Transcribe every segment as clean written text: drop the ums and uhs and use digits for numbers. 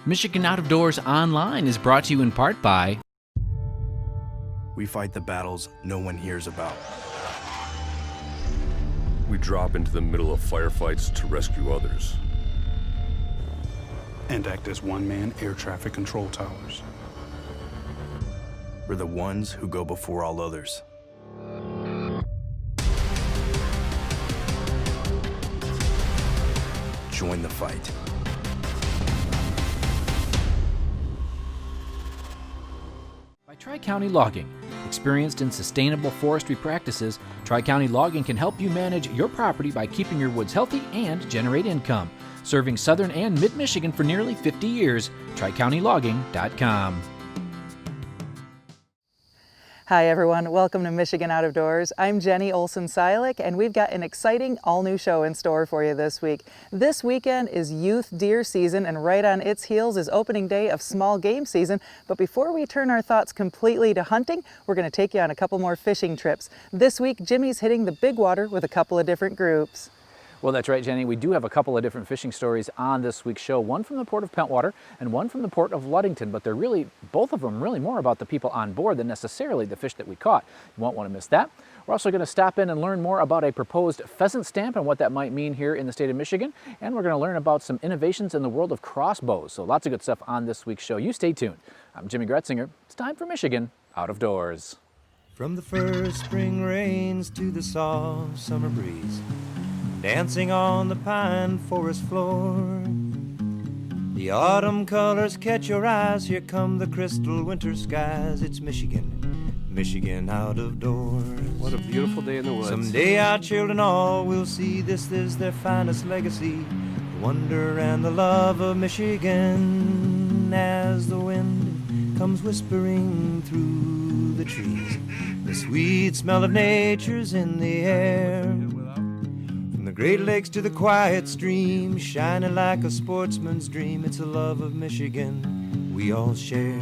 Michigan Out of Doors Online is brought to you in part by... We fight the battles no one hears about. We drop into the middle of firefights to rescue others. And act as one-man air traffic control towers. We're the ones who go before all others. Join the fight. By Tri-County Logging. Experienced in sustainable forestry practices, Tri-County Logging can help you manage your property by keeping your woods healthy and generate income. Serving southern and mid-Michigan for nearly 50 years, TriCountyLogging.com. Hi everyone, welcome to Michigan Out of Doors. I'm Jenny Olson-Silik, and we've got an exciting all-new show in store for you this week. This weekend is youth deer season, and right on its heels is opening day of small game season. But before we turn our thoughts completely to hunting, we're going to take you on a couple more fishing trips. This week, Jimmy's hitting the big water with a couple of different groups. Well, that's right, Jenny. We do have a couple of different fishing stories on this week's show, one from the port of Pentwater and one from the port of Ludington, but they're really, both of them really more about the people on board than necessarily the fish that we caught. You won't want to miss that. We're also going to stop in and learn more about a proposed pheasant stamp and what that might mean here in the state of Michigan, and we're going to learn about some innovations in the world of crossbows. So lots of good stuff on this week's show. You stay tuned. I'm Jimmy Gretzinger. It's time for Michigan Out of Doors. From the first spring rains to the soft summer breeze, dancing on the pine forest floor, the autumn colors catch your eyes. Here come the crystal winter skies. It's Michigan, Michigan Out of Doors. What a beautiful day in the woods. Someday our children all will see this is their finest legacy, the wonder and the love of Michigan. As the wind comes whispering through the trees, the sweet smell of nature's in the air. From the Great Lakes to the quiet stream, shining like a sportsman's dream. It's a love of Michigan we all share.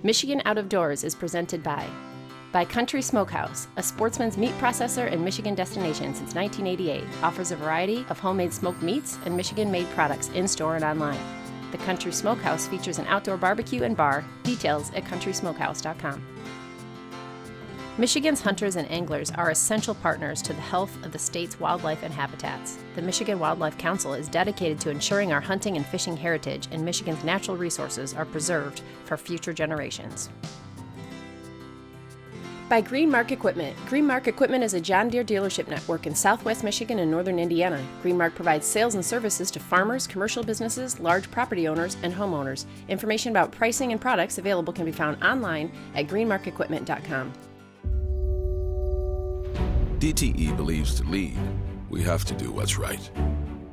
Michigan Out of Doors is presented by Country Smokehouse, a sportsman's meat processor and Michigan destination since 1988. Offers a variety of homemade smoked meats and Michigan-made products in-store and online. The Country Smokehouse features an outdoor barbecue and bar. Details at countrysmokehouse.com. Michigan's hunters and anglers are essential partners to the health of the state's wildlife and habitats. The Michigan Wildlife Council is dedicated to ensuring our hunting and fishing heritage and Michigan's natural resources are preserved for future generations. By Greenmark Equipment. Greenmark Equipment is a John Deere dealership network in southwest Michigan and northern Indiana. Greenmark provides sales and services to farmers, commercial businesses, large property owners, and homeowners. Information about pricing and products available can be found online at greenmarkequipment.com. DTE believes to lead, we have to do what's right.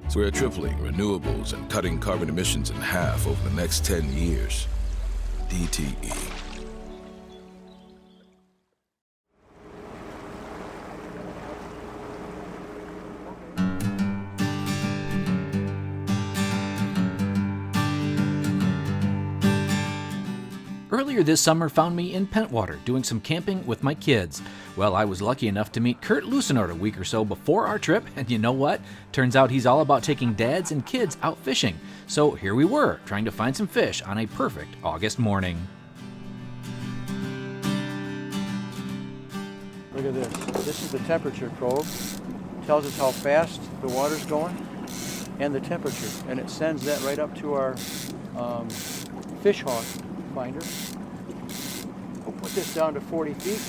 So we're tripling renewables and cutting carbon emissions in half over the next 10 years. DTE. Earlier this summer found me in Pentwater doing some camping with my kids. Well, I was lucky enough to meet Kurt Lucenort a week or so before our trip, and you know what? Turns out he's all about taking dads and kids out fishing. So here we were, trying to find some fish on a perfect August morning. Look at this. This is the temperature probe. Tells us how fast the water's going and the temperature, and it sends that right up to our fish hawk finder. We'll put this down to 40 feet.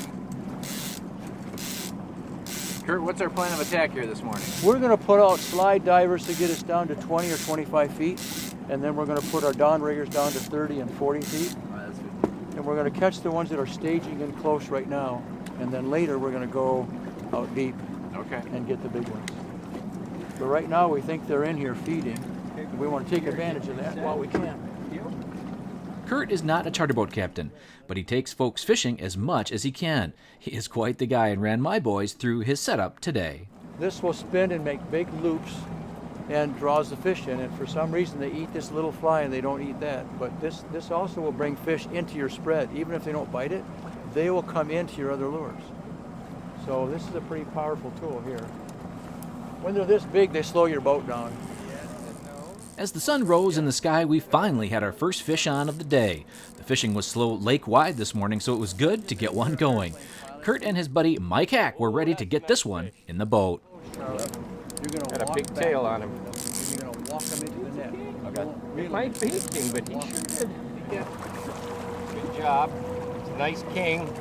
Kurt, what's our plan of attack here this morning? We're going to put out slide divers to get us down to 20 or 25 feet, and then we're going to put our downriggers down to 30 and 40 feet. And we're going to catch the ones that are staging in close right now, and then later we're going to go out deep and get the big ones. But right now we think they're in here feeding, and we want to take advantage of that while we can. Kurt is not a charter boat captain, but he takes folks fishing as much as he can. He is quite the guy and ran my boys through his setup today. This will spin and make big loops and draws the fish in, and for some reason they eat this little fly and they don't eat that. But this also will bring fish into your spread. Even if they don't bite it, they will come into your other lures. So this is a pretty powerful tool here. When they're this big, they slow your boat down. As the sun rose in the sky, we finally had our first fish on of the day. The fishing was slow lake-wide this morning, so it was good to get one going. Kurt and his buddy Mike Hack were ready to get this one in the boat. Got a big tail on him. You're going to walk him into the net. Okay. It might be a king, but he sure did. Yeah. Good job. It's a nice king.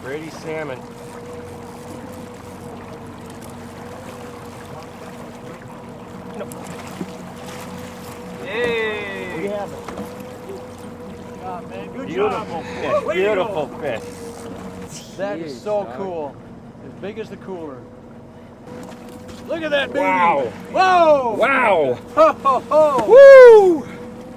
Pretty salmon. No. Yay! We have it. Good job, man. Good Beautiful job. fish. Beautiful fish. That is so cool. As big as the cooler. Look at that baby. Wow. Whoa! Wow! Ho, ho, ho. Woo!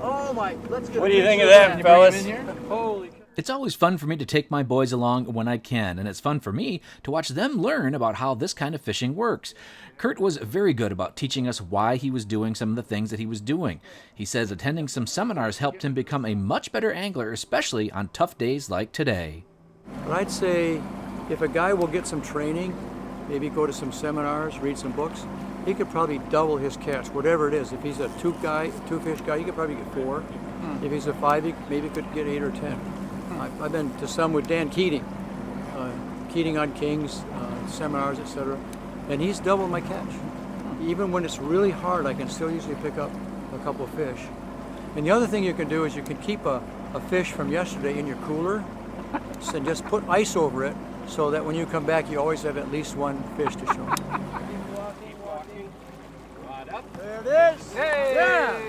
Oh my, let's get What a do you think picture of that, fellas? Holy cow. It's always fun for me to take my boys along when I can, and it's fun for me to watch them learn about how this kind of fishing works. Kurt was very good about teaching us why he was doing some of the things that he was doing. He says attending some seminars helped him become a much better angler, especially on tough days like today. But I'd say if a guy will get some training, maybe go to some seminars, read some books, he could probably double his catch, whatever it is. If he's a two-fish guy, he could probably get 4. If he's a 5, he maybe could get 8 or 10. I've been to some with Dan Keating, Keating on Kings, seminars, etc., and he's doubled my catch. Even when it's really hard, I can still usually pick up a couple of fish. And the other thing you can do is you can keep a fish from yesterday in your cooler and just put ice over it so that when you come back, you always have at least one fish to show. There it is! Hey! Yeah!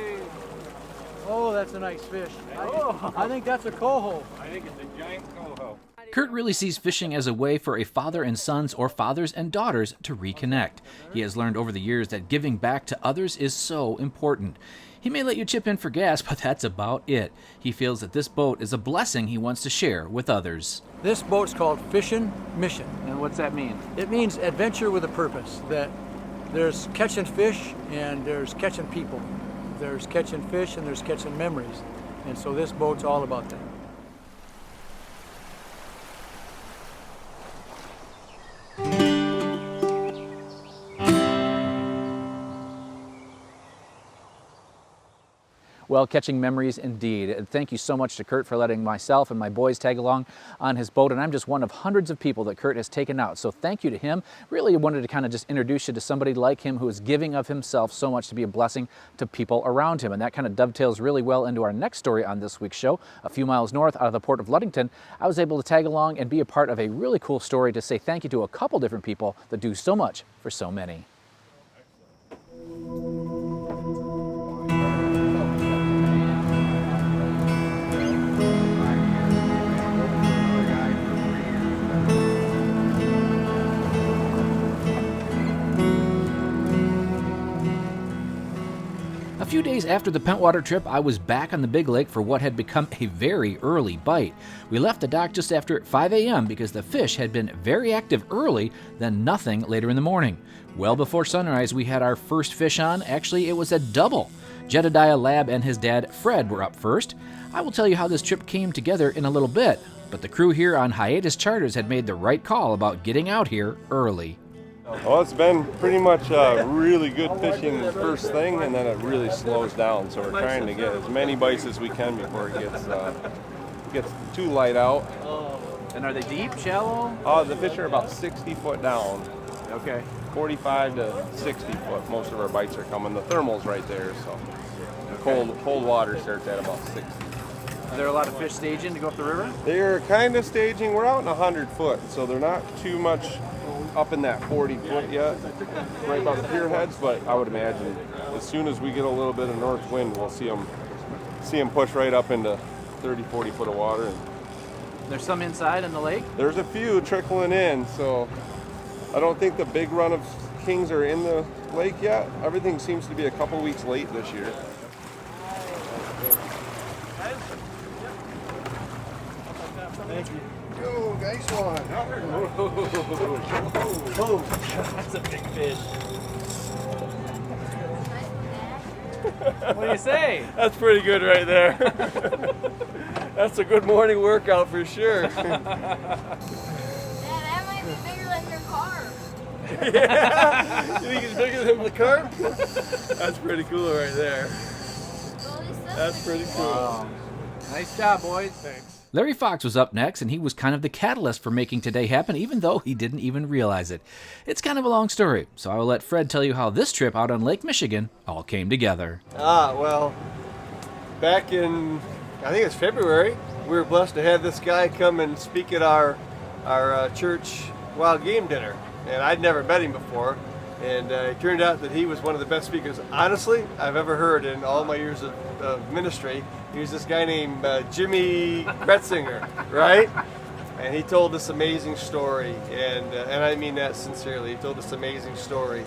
Oh, that's a nice fish. I think that's a coho. I think it's a giant coho. Kurt really sees fishing as a way for a father and sons or fathers and daughters to reconnect. He has learned over the years that giving back to others is so important. He may let you chip in for gas, but that's about it. He feels that this boat is a blessing he wants to share with others. This boat's called Fishin' Mission. And what's that mean? It means adventure with a purpose, that there's catching fish and there's catching people. There's catching fish and there's catching memories. And so this boat's all about that. Well, catching memories indeed. And thank you so much to Kurt for letting myself and my boys tag along on his boat. And I'm just one of hundreds of people that Kurt has taken out. So thank you to him. Really wanted to kind of just introduce you to somebody like him who is giving of himself so much to be a blessing to people around him. And that kind of dovetails really well into our next story on this week's show. A few miles north out of the port of Ludington, I was able to tag along and be a part of a really cool story to say thank you to a couple different people that do so much for so many. A few days after the Pentwater trip, I was back on the big lake for what had become a very early bite. We left the dock just after 5 a.m. because the fish had been very active early, then nothing later in the morning. Well before sunrise, we had our first fish on. Actually, it was a double. Jedediah Lab and his dad, Fred, were up first. I will tell you how this trip came together in a little bit, but the crew here on Hiatus Charters had made the right call about getting out here early. Well, it's been pretty much really good fishing the first thing, and then it really slows down. So we're trying to get as many bites as we can before it gets too light out. And are they deep, shallow? The fish are about 60 foot down. Okay. 45 to 60 foot. Most of our bites are coming. The thermal's right there, so cold water starts at about 60. Are there a lot of fish staging to go up the river? They're kind of staging. We're out in 100 foot, so they're not too much up in that 40 foot yet, right by the pier heads, but I would imagine as soon as we get a little bit of north wind, we'll see them push right up into 30, 40 foot of water. And there's some inside in the lake? There's a few trickling in, so I don't think the big run of kings are in the lake yet. Everything seems to be a couple weeks late this year. Thank you. Yo, nice one. That's a big fish. What do you say? That's pretty good right there. That's a good morning workout for sure. Yeah, that might be bigger than your car. Yeah. You think he's bigger than the carp? That's pretty cool right there. That's pretty cool. Wow. Nice job, boys. Thanks. Larry Fox was up next, and he was kind of the catalyst for making today happen, even though he didn't even realize it. It's kind of a long story, so I will let Fred tell you how this trip out on Lake Michigan all came together. Well, back in, I think it's February, we were blessed to have this guy come and speak at our church wild game dinner. And I'd never met him before. And it turned out that he was one of the best speakers, honestly, I've ever heard in all my years of ministry. He was this guy named Jimmy Betzinger, right? And he told this amazing story, and I mean that sincerely. He told this amazing story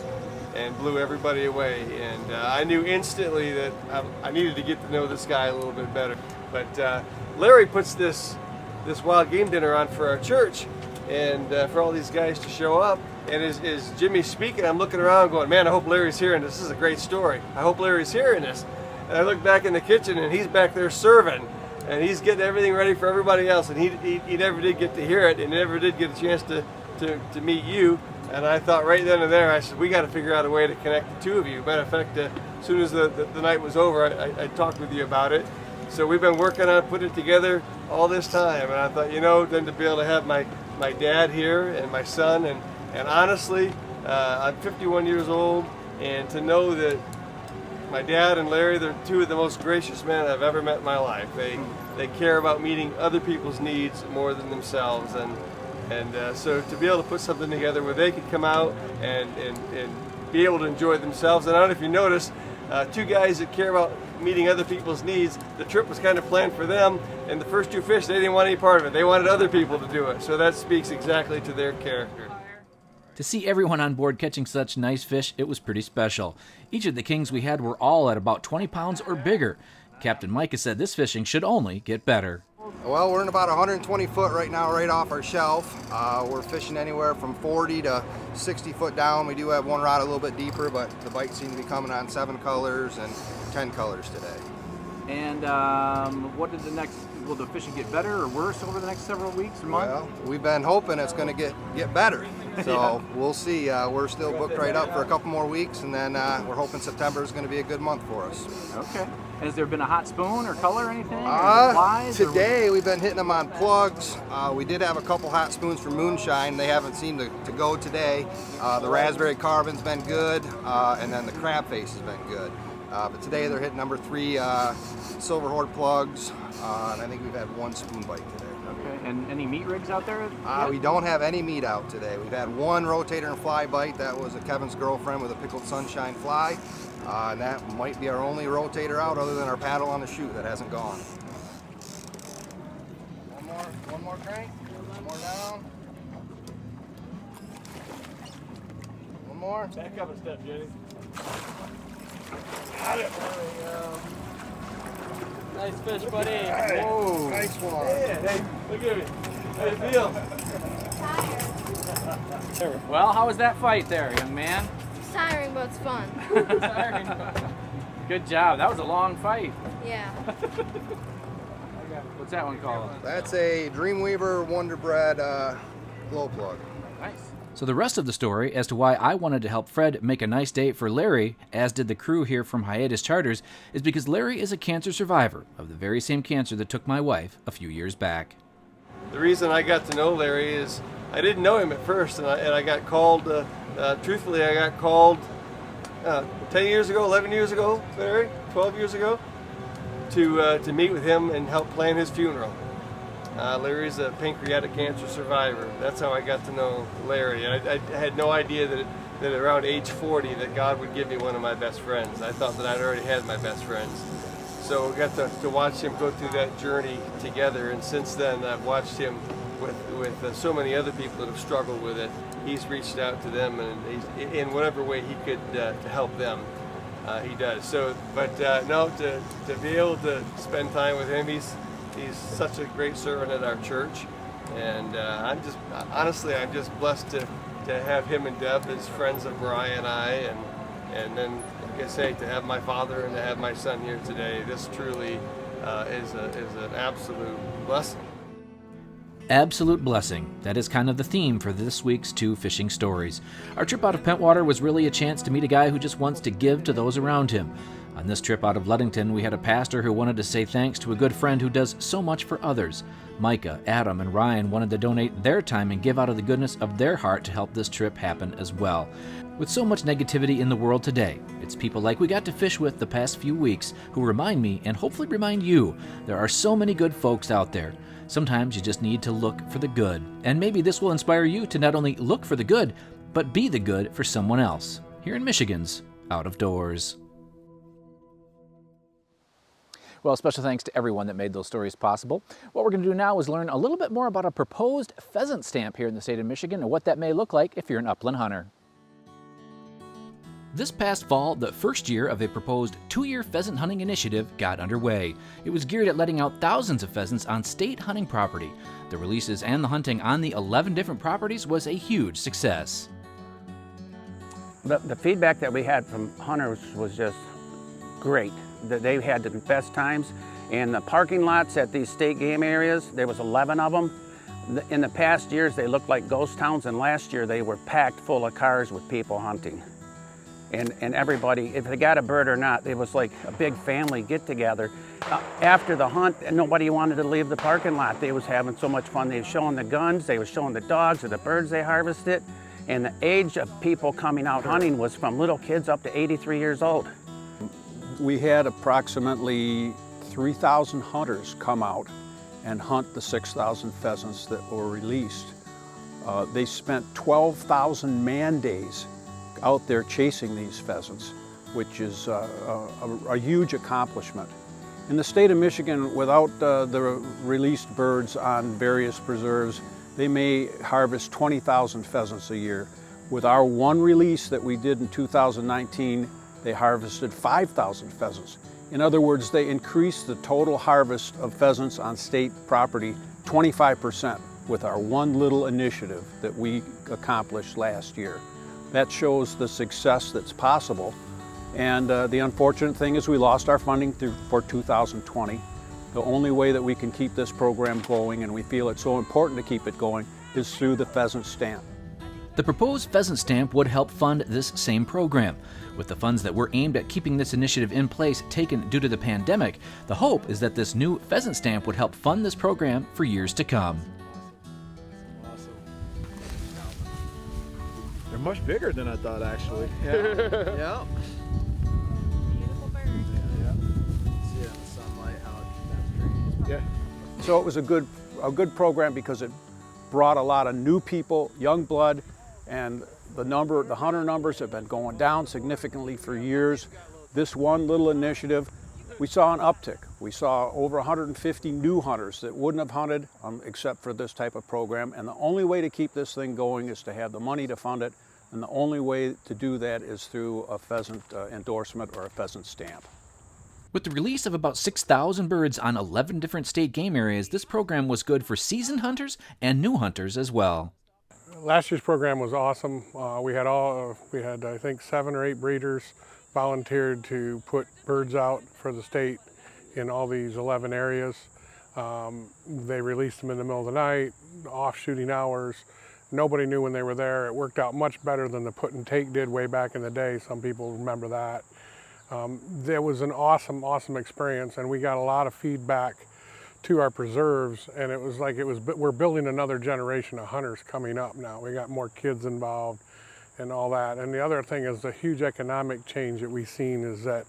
and blew everybody away. And I knew instantly that I needed to get to know this guy a little bit better. But Larry puts this wild game dinner on for our church, and for all these guys to show up. And as Jimmy's speaking, I'm looking around going, man, I hope Larry's hearing this. This is a great story. I hope Larry's hearing this. And I look back in the kitchen, and he's back there serving, and he's getting everything ready for everybody else. And he never did get to hear it, and never did get a chance to meet you. And I thought right then and there, I said, we got to figure out a way to connect the two of you. Matter of fact, as soon as the night was over, I talked with you about it. So we've been working on putting it together all this time. And I thought, then to be able to have my dad here and my son, and honestly, I'm 51 years old, and to know that my dad and Larry, they're two of the most gracious men I've ever met in my life. They care about meeting other people's needs more than themselves, and so to be able to put something together where they could come out and be able to enjoy themselves. And I don't know if you noticed, two guys that care about meeting other people's needs, the trip was kind of planned for them, and the first two fish, they didn't want any part of it. They wanted other people to do it, so that speaks exactly to their character. To see everyone on board catching such nice fish, it was pretty special. Each of the kings we had were all at about 20 pounds or bigger. Captain Micah said this fishing should only get better. Well, we're in about 120 foot right now, right off our shelf. We're fishing anywhere from 40 to 60 foot down. We do have one rod a little bit deeper, but the bites seem to be coming on 7 colors and 10 colors today. And what did will the fishing get better or worse over the next several weeks or months? Well, we've been hoping it's going to get better. So We'll see. We're still booked right up for a couple more weeks, and then we're hoping September is going to be a good month for us. Okay. Has there been a hot spoon or color or anything? Or flies, today we've been hitting them on plugs. We did have a couple hot spoons for moonshine. They haven't seemed to go today. The raspberry carbon's been good, and then the crab face has been good. But today they're hitting number 3 silver horde plugs, and I think we've had 1 spoon bite today. Okay, and any meat rigs out there? We don't have any meat out today. We've had 1 rotator and fly bite. That was a Kevin's girlfriend with a pickled sunshine fly. And that might be our only rotator out other than our paddle on the chute that hasn't gone. One more crank, one more down. One more. Back up a step, Jenny. Got it. There we go. Nice fish, buddy. Right. Whoa. Nice one. Yeah, hey, look at me. How do you feel? Tired. Well, how was that fight there, young man? Tiring, but it's fun. Tiring. Good job. That was a long fight. Yeah. What's that one called? That's a Dreamweaver Wonder Bread glow plug. Nice. So the rest of the story as to why I wanted to help Fred make a nice day for Larry, as did the crew here from Hiatus Charters, is because Larry is a cancer survivor of the very same cancer that took my wife a few years back. The reason I got to know Larry is I didn't know him at first, and I got called, truthfully, I got called 10 years ago, 11 years ago, Larry, 12 years ago, to meet with him and help plan his funeral. Larry's a pancreatic cancer survivor. That's how I got to know Larry. And I had no idea that around age 40 that God would give me one of my best friends. I thought that I'd already had my best friends. So I got to watch him go through that journey together, and since then I've watched him with so many other people that have struggled with it. He's reached out to them, and he's, in whatever way he could to help them, he does. So, but no, to be able to spend time with him, he's such a great servant at our church, and I'm just blessed to have him and Deb as friends of Mariah and I, and then, like I say, to have my father and to have my son here today. This truly is an absolute blessing. Absolute blessing. That is kind of the theme for this week's 2 fishing stories. Our trip out of Pentwater was really a chance to meet a guy who just wants to give to those around him. On this trip out of Ludington, we had a pastor who wanted to say thanks to a good friend who does so much for others. Micah, Adam, and Ryan wanted to donate their time and give out of the goodness of their heart to help this trip happen as well. With so much negativity in the world today, it's people like we got to fish with the past few weeks who remind me, and hopefully remind you, there are so many good folks out there. Sometimes you just need to look for the good, and maybe this will inspire you to not only look for the good, but be the good for someone else. Here in Michigan's Out of Doors. Well, special thanks to everyone that made those stories possible. What we're going to do now is learn a little bit more about a proposed pheasant stamp here in the state of Michigan and what that may look like if you're an upland hunter. This past fall, the first year of a proposed 2-year pheasant hunting initiative got underway. It was geared at letting out thousands of pheasants on state hunting property. The releases and the hunting on the 11 different properties was a huge success. The feedback that we had from hunters was just great. They had the best times. And the parking lots at these state game areas, there was 11 of them. In the past years, they looked like ghost towns, and last year they were packed full of cars with people hunting. And everybody, if they got a bird or not, it was like a big family get-together. After the hunt, nobody wanted to leave the parking lot. They was having so much fun. They were showing the guns, they were showing the dogs and the birds they harvested. And the age of people coming out hunting was from little kids up to 83 years old. We had approximately 3,000 hunters come out and hunt the 6,000 pheasants that were released. They spent 12,000 man days out there chasing these pheasants, which is a huge accomplishment. In the state of Michigan, without the released birds on various preserves, they may harvest 20,000 pheasants a year. With our one release that we did in 2019, they harvested 5,000 pheasants. In other words, they increased the total harvest of pheasants on state property 25% with our one little initiative that we accomplished last year. That shows the success that's possible. And the unfortunate thing is we lost our funding for 2020. The only way that we can keep this program going, and we feel it's so important to keep it going, is through the pheasant stamp. The proposed pheasant stamp would help fund this same program. With the funds that were aimed at keeping this initiative in place taken due to the pandemic, the hope is that this new pheasant stamp would help fund this program for years to come. They're much bigger than I thought, actually. Yeah. Yeah. Beautiful bird. Yeah. See it in the sunlight, how that's great. Yeah. So it was a good program because it brought a lot of new people, young blood, and the hunter numbers have been going down significantly for years. This one little initiative, we saw an uptick. We saw over 150 new hunters that wouldn't have hunted except for this type of program. And the only way to keep this thing going is to have the money to fund it. And the only way to do that is through a pheasant endorsement or a pheasant stamp. With the release of about 6,000 birds on 11 different state game areas, this program was good for seasoned hunters and new hunters as well. Last year's program was awesome. We had I think 7 or 8 breeders volunteered to put birds out for the state in all these 11 areas. They released them in the middle of the night, off shooting hours. Nobody knew when they were there. It worked out much better than the put and take did way back in the day. Some people remember that. It was an awesome experience, and we got a lot of feedback to our preserves, and it was like we're building another generation of hunters coming up now. We got more kids involved and all that. And the other thing is the huge economic change that we've seen is that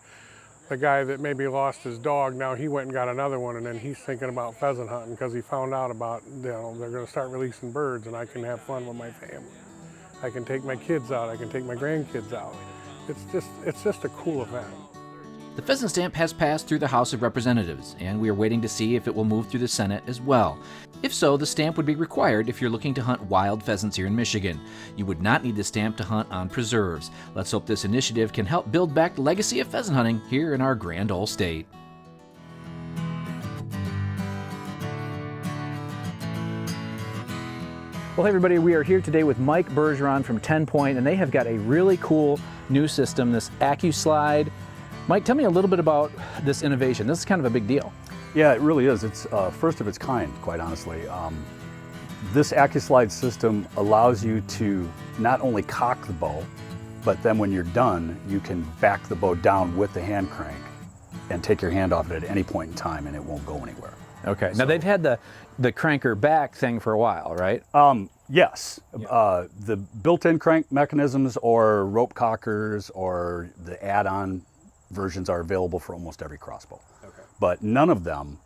the guy that maybe lost his dog, now he went and got another one, and then he's thinking about pheasant hunting because he found out about, they're going to start releasing birds, and I can have fun with my family. I can take my kids out, I can take my grandkids out. It's just a cool event. The pheasant stamp has passed through the House of Representatives, and we are waiting to see if it will move through the Senate as well. If so, the stamp would be required if you're looking to hunt wild pheasants here in Michigan. You would not need the stamp to hunt on preserves. Let's hope this initiative can help build back the legacy of pheasant hunting here in our grand old state. Well, hey everybody, we are here today with Mike Bergeron from 10 Point, and they have got a really cool new system, this AccuSlide. Mike, tell me a little bit about this innovation. This is kind of a big deal. Yeah, it really is. It's first of its kind, quite honestly. This AccuSlide system allows you to not only cock the bow, but then when you're done, you can back the bow down with the hand crank and take your hand off it at any point in time and it won't go anywhere. Okay, now they've had the cranker back thing for a while, right? Yes, the built-in crank mechanisms or rope cockers or the add-on versions are available for almost every crossbow. Okay. But none of them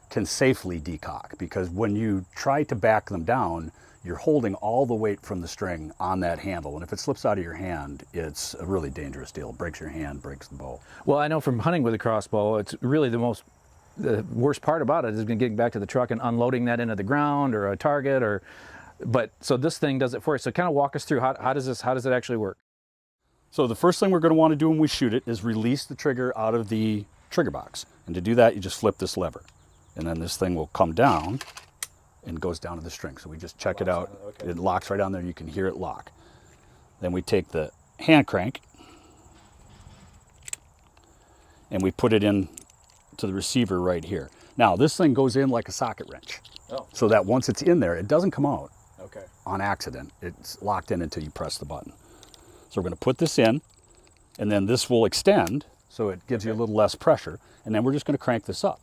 can safely decock, because when you try to back them down, you're holding all the weight from the string on that handle, and if it slips out of your hand, it's a really dangerous deal. It breaks your hand, breaks the bow. Well, I know from hunting with a crossbow, it's really the worst part about it is getting back to the truck and unloading that into the ground or a target, but so this thing does it for you. So kind of walk us through how does it actually work? So the first thing we're going to want to do when we shoot it is release the trigger out of the trigger box, and to do that, you just flip this lever. And then this thing will come down and goes down to the string. So we just check it out. Okay. It locks right on there. You can hear it lock. Then we take the hand crank and we put it in to the receiver right here. Now this thing goes in like a socket wrench. Oh. So that once it's in there, it doesn't come out on accident. It's locked in until you press the button. So we're going to put this in, and then this will extend so it gives you a little less pressure, and then we're just going to crank this up.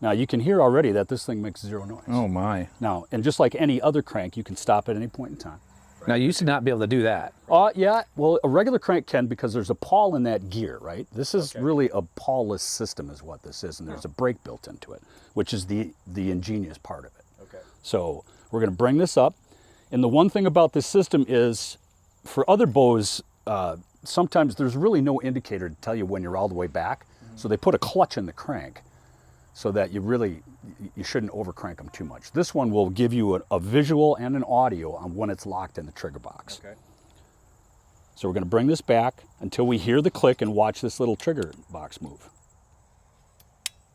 Now you can hear already that this thing makes zero noise. Oh my. Now, and just like any other crank, you can stop at any point in time. Now you used to not be able to do that. Yeah, well a regular crank can, because there's a pawl in that gear, right? This is really a pawless system is what this is, and there's a brake built into it, which is the ingenious part of it. Okay. So we're going to bring this up, and the one thing about this system is, for other bows, sometimes there's really no indicator to tell you when you're all the way back, so they put a clutch in the crank, so that you shouldn't overcrank them too much. This one will give you a visual and an audio on when it's locked in the trigger box. Okay. So we're going to bring this back until we hear the click and watch this little trigger box move.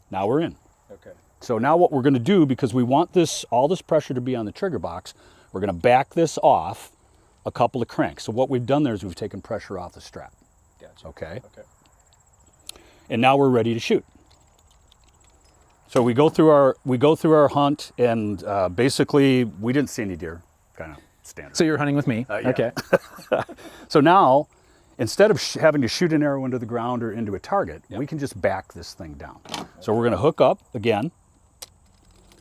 Now we're in. Okay. So now what we're going to do, because we want all this pressure to be on the trigger box, we're going to back this off a couple of cranks. So what we've done there is we've taken pressure off the strap. Gotcha. Okay. And now we're ready to shoot. So we go through our hunt, and basically we didn't see any deer, kind of standard. So you're hunting with me. Yeah. Okay. So now, instead of having to shoot an arrow into the ground or into a target, we can just back this thing down. So we're going to hook up again.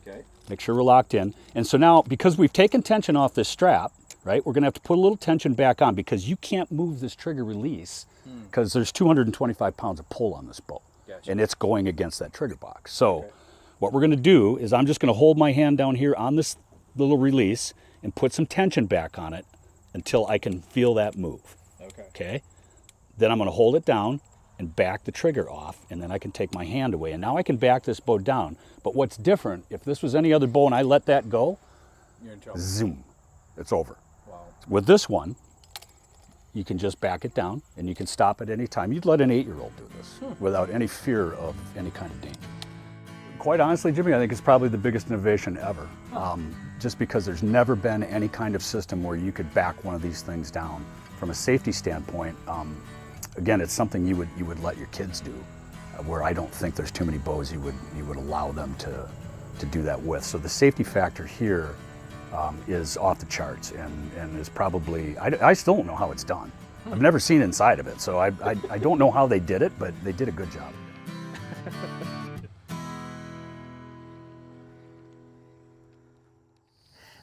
Okay. Make sure we're locked in. And so now, because we've taken tension off this strap, right, we're going to have to put a little tension back on, because you can't move this trigger release because there's 225 pounds of pull on this bow. Gotcha. And it's going against that trigger box. So what we're going to do is I'm just going to hold my hand down here on this little release and put some tension back on it until I can feel that move. Okay. Then I'm going to hold it down and back the trigger off, and then I can take my hand away, and now I can back this bow down. But what's different, if this was any other bow and I let that go, you're in trouble. Zoom, it's over. Wow. With this one, you can just back it down, and you can stop at any time. You'd let an 8-year-old do this without any fear of any kind of danger. Quite honestly, Jimmy, I think it's probably the biggest innovation ever. Just because there's never been any kind of system where you could back one of these things down. From a safety standpoint, again, it's something you would let your kids do, where I don't think there's too many bows you would allow them to do that with. So the safety factor here is off the charts, and is probably, I still don't know how it's done. I've never seen inside of it, so I don't know how they did it, but they did a good job.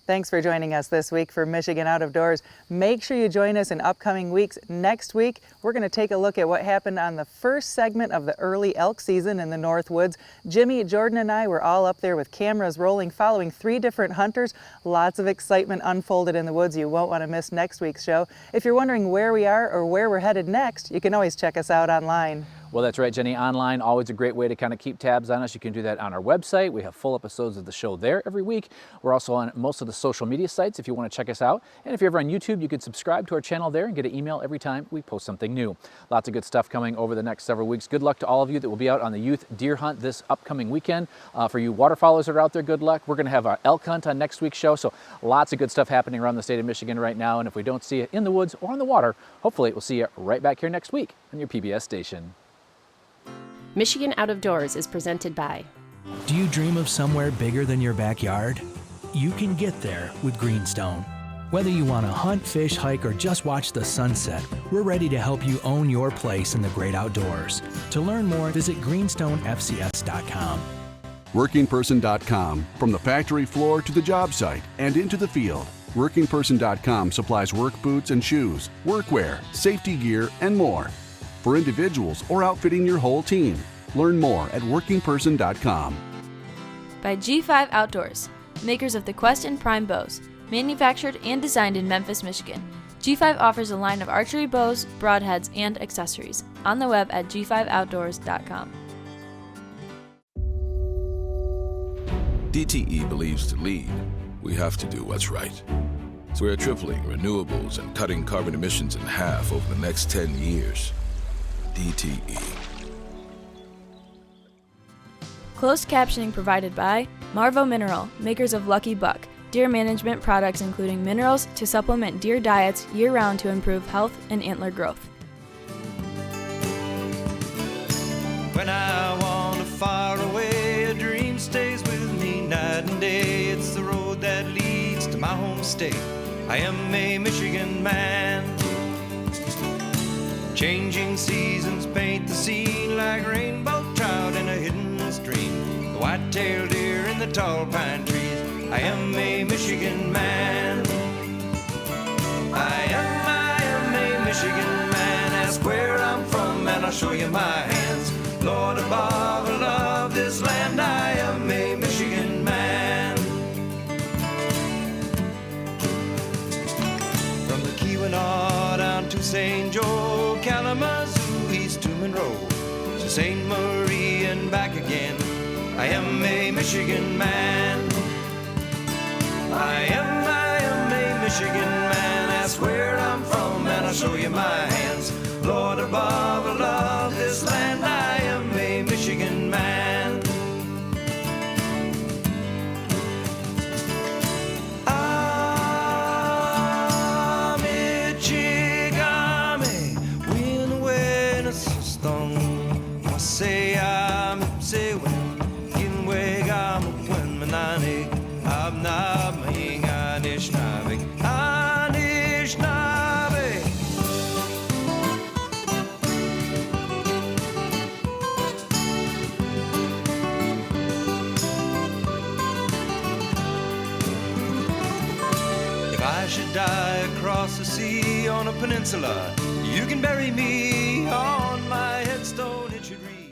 Thanks for joining us this week for Michigan Out of Doors. Make sure you join us in upcoming weeks. Next week, we're going to take a look at what happened on the first segment of the early elk season in the North Woods. Jimmy, Jordan, and I were all up there with cameras rolling, following 3 different hunters. Lots of excitement unfolded in the woods. You won't want to miss next week's show. If you're wondering where we are or where we're headed next, you can always check us out online. Well, that's right, Jenny. Online, always a great way to kind of keep tabs on us. You can do that on our website. We have full episodes of the show there every week. We're also on most of the social media sites if you want to check us out. And if you're ever on YouTube, you can subscribe to our channel there and get an email every time we post something new. Lots of good stuff coming over the next several weeks. Good luck to all of you that will be out on the youth deer hunt this upcoming weekend. For you waterfowlers that are out there, good luck. We're going to have our elk hunt on next week's show. So lots of good stuff happening around the state of Michigan right now. And if we don't see you in the woods or on the water, hopefully we'll see you right back here next week on your PBS station. Michigan Out of Doors is presented by. Do you dream of somewhere bigger than your backyard? you can get there with Greenstone. Whether you want to hunt, fish, hike, or just watch the sunset, we're ready to help you own your place in the great outdoors. To learn more, visit greenstonefcs.com. WorkingPerson.com. From the factory floor to the job site and into the field, WorkingPerson.com supplies work boots and shoes, workwear, safety gear, and more for individuals or outfitting your whole team. Learn more at WorkingPerson.com. By G5 Outdoors, makers of the Quest and Prime bows, manufactured and designed in Memphis, Michigan. G5 offers a line of archery bows, broadheads, and accessories on the web at g5outdoors.com. DTE believes to lead, we have to do what's right. So we're tripling renewables and cutting carbon emissions in half over the next 10 years. DTE. Closed captioning provided by Marvo Mineral, makers of Lucky Buck, deer management products including minerals to supplement deer diets year-round to improve health and antler growth. When I wander far away, a dream stays with me night and day. It's the road that leads to my home state. I am a Michigan man. Changing seasons paint the scene like rainbow trout in a hidden stream. The white-tailed deer in the tall pine trees. I am a Michigan man. I am a Michigan man. Ask where I'm from and I'll show you my hands. Lord above, I love this land. I am a Michigan man. From the Keweenaw down to St. Joe, Kalamazoo, east to Monroe, to St. Marie and back again. I am a Michigan man. I am a Michigan man. Ask where I'm from and I'll show you my hands. Lord above, I love this land. I am a Michigan man. Ah, Michigame, win when it's so strong. I say I'm say when in wegam when manani I'm not my Anishinaabe. Anishinaabe. If I should die across the sea on a peninsula, you can bury me on my headstone, it should read.